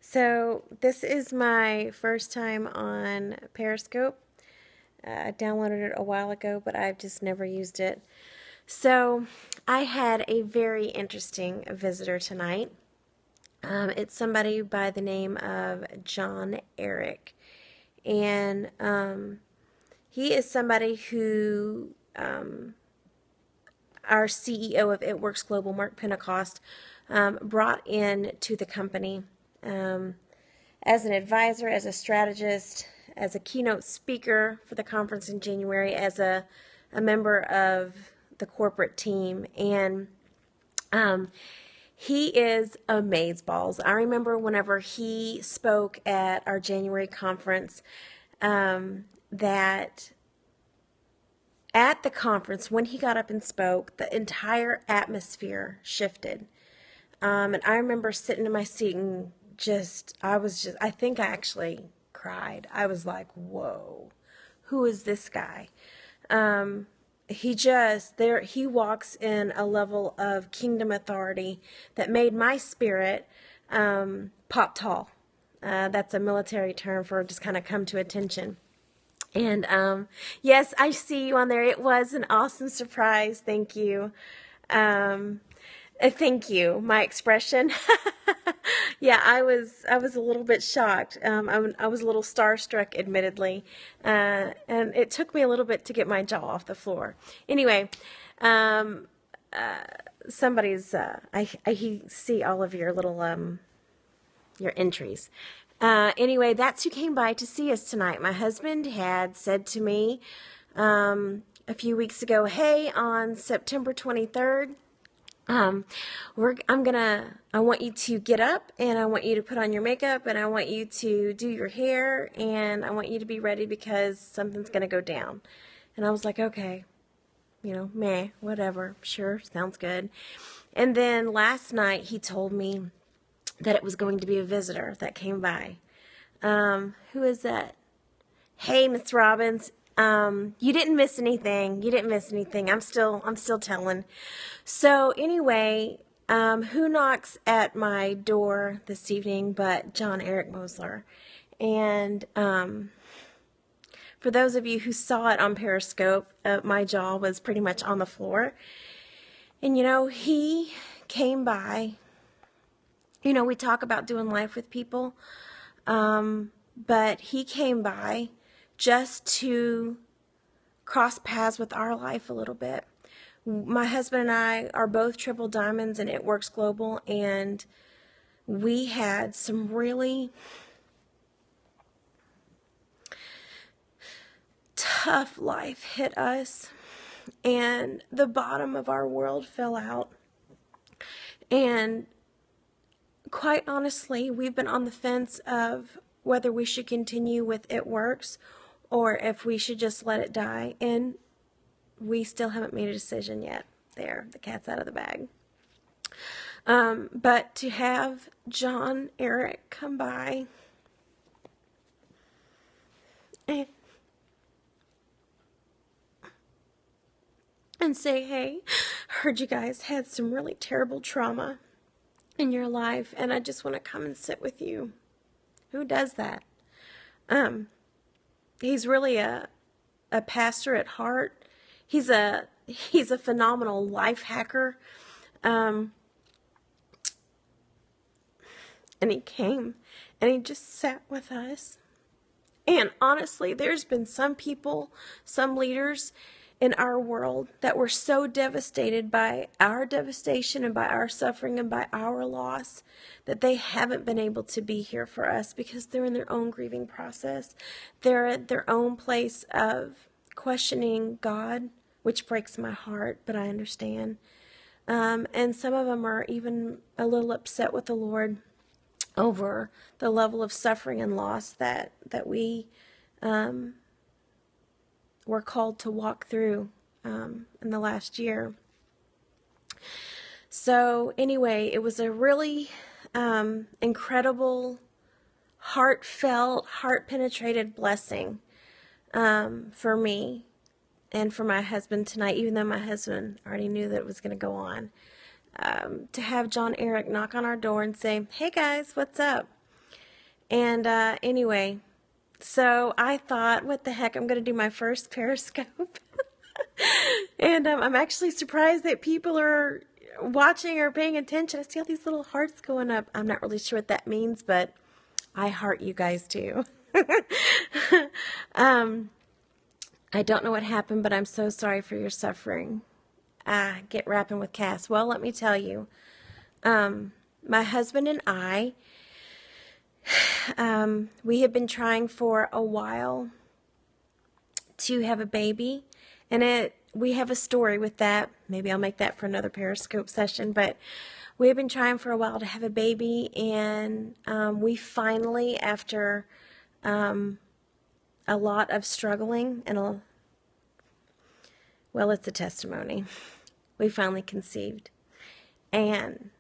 So this is my first time on Periscope. I downloaded it a while ago, but I've just never used it. So I had a very interesting visitor tonight. It's somebody by the name of John-Erik. And he is somebody who our CEO of It Works Global, Mark Pentecost, brought in to the company as an advisor, as a strategist, as a keynote speaker for the conference in January, as a member of the corporate team. And he is amazeballs. I remember whenever he spoke at our January conference, that at the conference, when he got up and spoke, the entire atmosphere shifted. And I remember sitting in my seat and I think I actually cried. I was like, whoa, who is this guy? He walks in a level of kingdom authority that made my spirit pop tall. That's a military term for just kind of come to attention. And yes, I see you on there. It was an awesome surprise. Thank you. Thank you. My expression. Yeah, I was a little bit shocked. I was a little starstruck, admittedly, and it took me a little bit to get my jaw off the floor. Anyway, somebody's I see all of your little your entries. Anyway, that's who came by to see us tonight. My husband had said to me a few weeks ago, "Hey, on September 23rd, I want you to get up, and I want you to put on your makeup, and I want you to do your hair, and I want you to be ready because something's going to go down." And I was like, okay, whatever, sure, sounds good. And then last night he told me that it was going to be a visitor that came by. Who is that? Hey, Miss Robbins. You didn't miss anything. You didn't miss anything. I'm still telling. So anyway, who knocks at my door this evening but John-ErikMoseler? And for those of you who saw it on Periscope, my jaw was pretty much on the floor. And he came by. We talk about doing life with people, but he came by just to cross paths with our life a little bit. My husband and I are both triple diamonds in It Works Global, and we had some really tough life hit us, and the bottom of our world fell out. And quite honestly, we've been on the fence of whether we should continue with It Works or if we should just let it die. And we still haven't made a decision yet. There, the cat's out of the bag. But to have John-Erik come by and say, "Hey, heard you guys had some really terrible trauma in your life, and I just want to come and sit with you." Who does that? He's really a pastor at heart. He's a phenomenal life hacker. And he came and he just sat with us. And honestly, there's been some people, some leaders in our world that were so devastated by our devastation and by our suffering and by our loss that they haven't been able to be here for us because they're in their own grieving process. They're at their own place of questioning God, which breaks my heart, but I understand. And some of them are even a little upset with the Lord over the level of suffering and loss that we were called to walk through in the last year. So anyway, it was a really incredible, heartfelt, heart-penetrated blessing for me and for my husband tonight, even though my husband already knew that it was going to go on. To have John-Erik knock on our door and say, "Hey guys, what's up?" And anyway, so I thought, what the heck, I'm going to do my first Periscope. And I'm actually surprised that people are watching or paying attention. I see all these little hearts going up. I'm not really sure what that means, but I heart you guys too. I don't know what happened, but I'm so sorry for your suffering. Get rapping with Cass. Well, let me tell you, my husband and I, we have been trying for a while to have a baby, and we have a story with that. Maybe I'll make that for another Periscope session, but we have been trying for a while to have a baby, and we finally, after a lot of struggling and well, it's a testimony. We finally conceived. And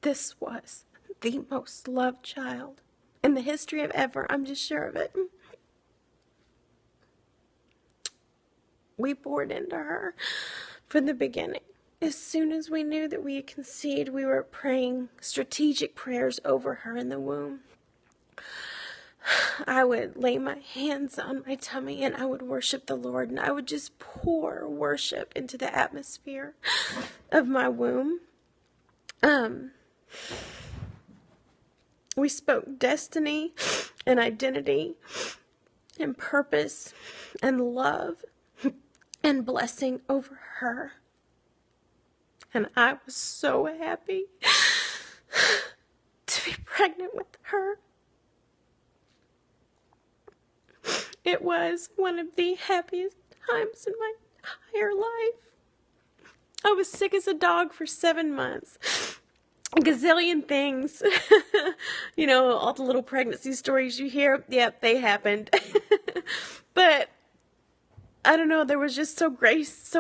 this was the most loved child in the history of ever. I'm just sure of it. We poured into her from the beginning. As soon as we knew that we had conceived, we were praying strategic prayers over her in the womb. I would lay my hands on my tummy and I would worship the Lord, and I would just pour worship into the atmosphere of my womb. We spoke destiny and identity and purpose and love and blessing over her. And I was so happy to be pregnant with her. It was one of the happiest times in my entire life. I was sick as a dog for 7 months. A gazillion things. You know, all the little pregnancy stories you hear, yep, they happened. But I don't know, there was just so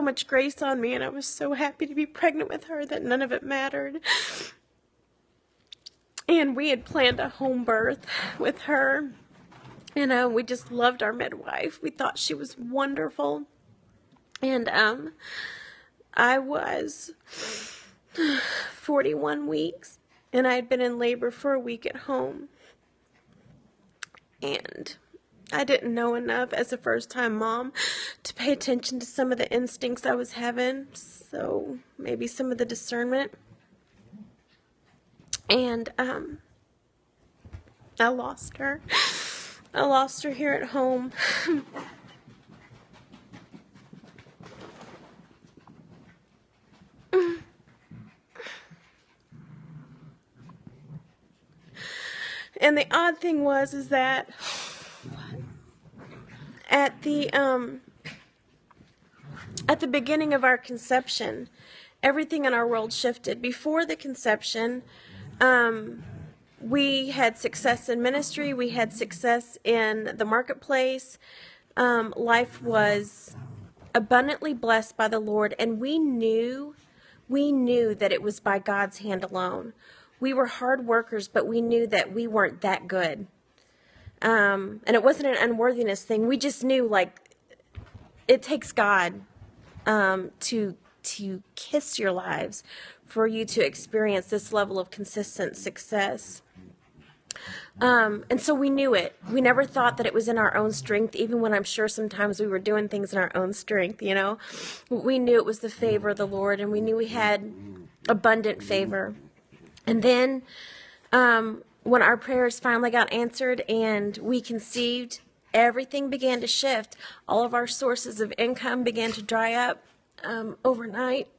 much grace on me, and I was so happy to be pregnant with her that none of it mattered. And we had planned a home birth with her. And we just loved our midwife. We thought she was wonderful. And I was 41 weeks, and I had been in labor for a week at home. And I didn't know enough as a first-time mom to pay attention to some of the instincts I was having. So maybe some of the discernment. And I lost her. I lost her here at home. And the odd thing is that at the beginning of our conception, everything in our world shifted. Before the conception, we had success in ministry. We had success in the marketplace. Life was abundantly blessed by the Lord, and we knew that it was by God's hand alone. We were hard workers, but we knew that we weren't that good. And it wasn't an unworthiness thing. We just knew, like, it takes God to kiss your lives for you to experience this level of consistent success. And so we knew it. We never thought that it was in our own strength, even when I'm sure sometimes we were doing things in our own strength, you know. We knew it was the favor of the Lord, and we knew we had abundant favor. And then when our prayers finally got answered and we conceived, everything began to shift. All of our sources of income began to dry up overnight.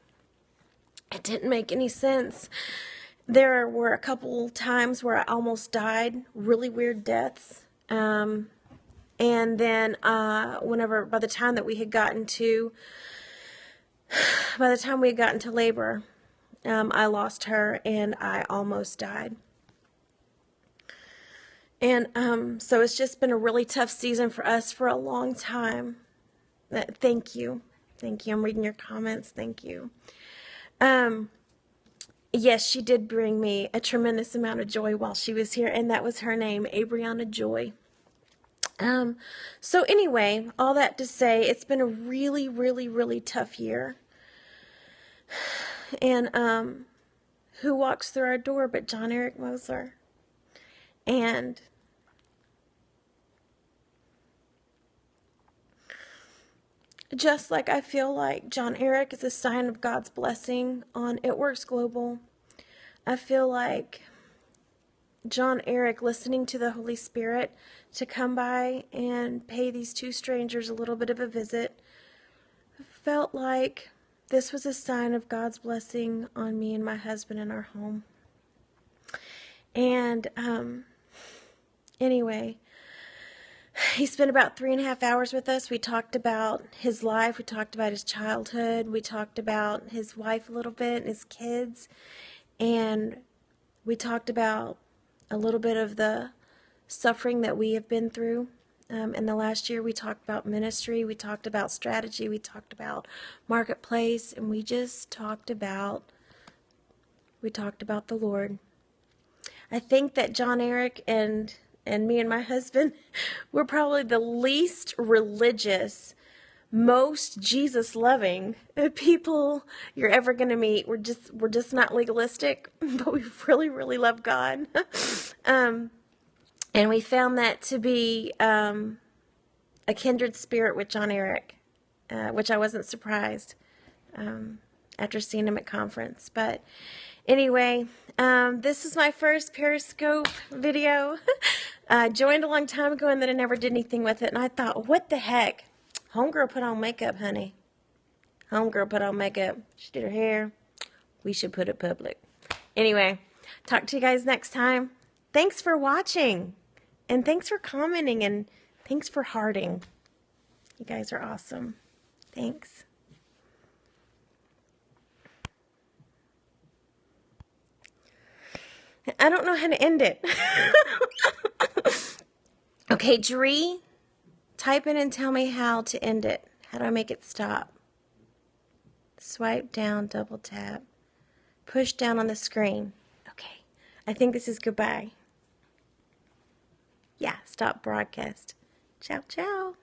It didn't make any by There were a couple times where I almost died, really weird deaths. And then by the time we had gotten to labor, I lost her and I almost died. And so it's just been a really tough season for us for a long time. Thank you. I'm reading your comments. Thank you. Yes, she did bring me a tremendous amount of joy while she was here, and that was her name, Abriana Joy. So anyway, all that to say, it's been a really, really, really tough year. And who walks through our door but John-Erik Moseler. And just like I feel like John-Erik is a sign of God's blessing on It Works Global, I feel like John-Erik listening to the Holy Spirit to come by and pay these two strangers a little bit of a visit felt like this was a sign of God's blessing on me and my husband in our home. And anyway, he spent about 3.5 hours with us. We talked about his life. We talked about his childhood. We talked about his wife a little bit and his kids. And we talked about a little bit of the suffering that we have been through. In the last year, we talked about ministry. We talked about strategy. We talked about marketplace. And we just talked about the Lord. I think that John-Erik and me and my husband were probably the least religious, most Jesus-loving people you're ever going to meet. We're just not legalistic, but we really, really love God. And we found that to be a kindred spirit with John-Erik, which I wasn't surprised after seeing him at conference. But anyway, this is my first Periscope video. Joined a long time ago and then I never did anything with it. And I thought, what the heck? Homegirl put on makeup, honey. Homegirl put on makeup. She did her hair. We should put it public. Anyway, talk to you guys next time. Thanks for watching. And thanks for commenting. And thanks for hearting. You guys are awesome. Thanks. I don't know how to end it. Okay, Jaree, type in and tell me how to end it. How do I make it stop? Swipe down, double tap. Push down on the screen. Okay, I think this is goodbye. Yeah, stop broadcast. Ciao, ciao.